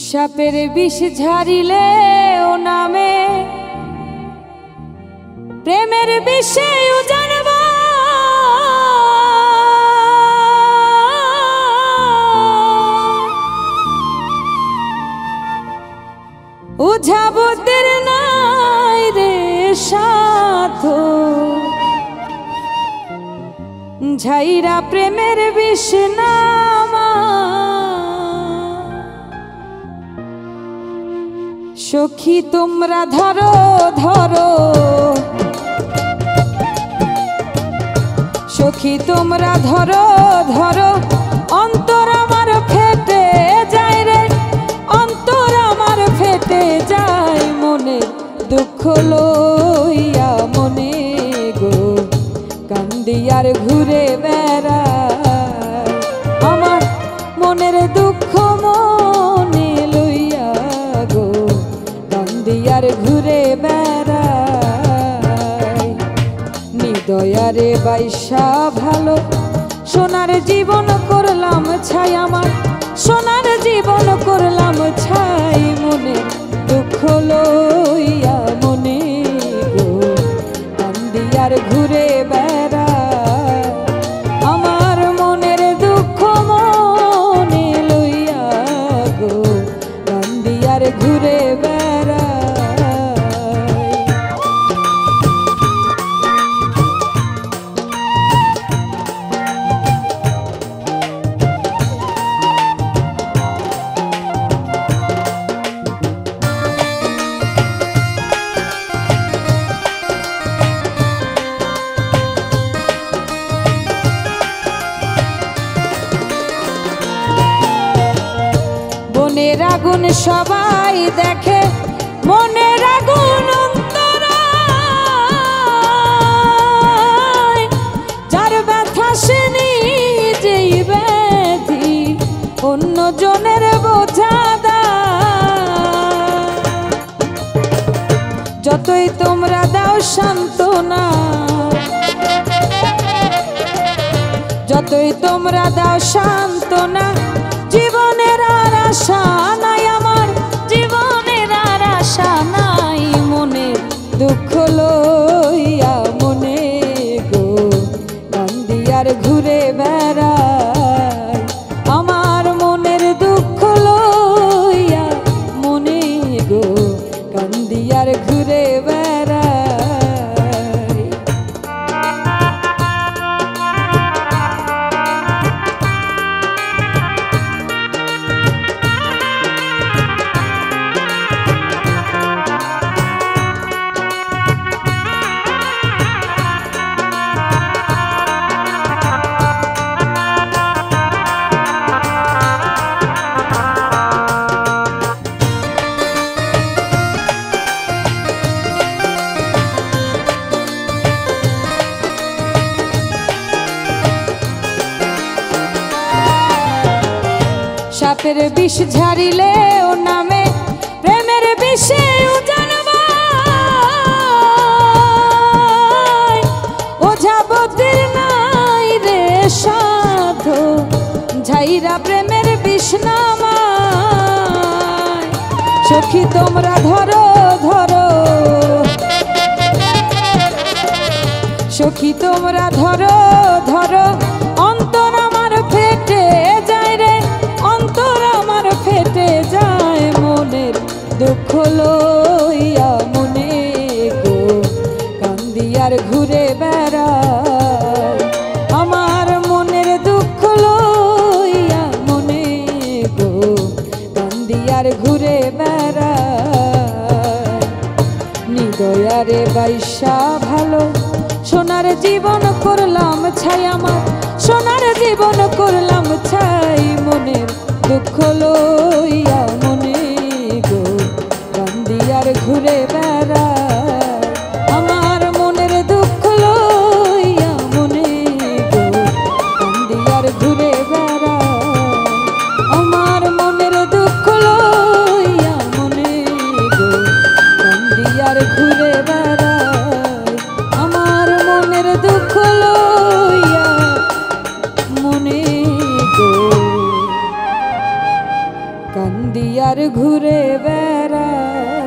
সাপের বিষ ঝারিলে ও নামে প্রেমের বিষে জানবা উঝাবতের নাই রে সাথ ঝাইরা প্রেমের বিষ নামা সখী তোমরা ধরো ধরো সখী তোমরা ধরো ধরো অন্তর আমার ফেটে যায় রে অন্তর আমার ফেটে যায় মনে দুঃখ লইয়া মনে গো কান্দি আর ঘুরে বেড়ায় আমার মনের দুঃখ মনে লইয়া গো কান্দি আর ঘুরে বেড়ায় নিদয়ারে বাইসা ভালো সোনার জীবন করলাম ছাই আমার সোনার জীবন করলাম ছাই মনে দুঃখ লইয়া মনে গো কান্দি আর ঘুরে বেড়ায় আমার মনের দুঃখ মনে লইয়া গো কান্দি আর ঘুরে বেড়ায়। মনের আগুন সবাই দেখে মনের আগুন অন্তরায় যার ব্যথা সে নিজেই ব্যাধি অন্য জনের বোঝা দেয় যতই তোমরা দাও সান্ত্বনা যতই তোমরা দাও সান্ত্বনা জীবনের আর আশা নাই আমার জীবনের আর আশা নাই মনে দুঃখ লইয়া মনে গো কান্দি আর ঘুরে বেড়ায় আমার মনের দুঃখ লইয়া মনে গো কান্দি আর ঘুরে বেড়ায়। সাপের বিষ ঝারিলে ও নামে প্রেমের বিষে জানবা ওঝাবতের নাই রে সাধ ঝাইরা প্রেমের বিষ নামায় সখী তোমরা ধরো ধরো সখী তোমরা ধরো ধরো অন্তর আমার ফেটে যায় রে অন্তর আমার ফেটে যায় মনের দুঃখ লইয়া মনে গো কান্দি আর ঘুরে বেড়ায় আমার মনের দুঃখ লইয়া মনে গো কান্দি আর ঘুরে বেড়ায় নিদয়ারে বাইসা ভালো সোনার জীবন করলাম ছাই আমার সোনার জীবন করলাম ছাই মনের দুঃখ লইয়া মনে গো কান্দি আর ঘুরে বেড়ায় আমার মনের দুঃখ লইয়া মনে গো কান্দি আর ঘুরে বেড়ায় আমার মনের দুঃখ লইয়া মনে গো কান্দি আর ঘুরে বেড়ায় আমার মনের দুঃখ লইয়া মনে গো কান্দি আর ঘুরে বেড়ায়।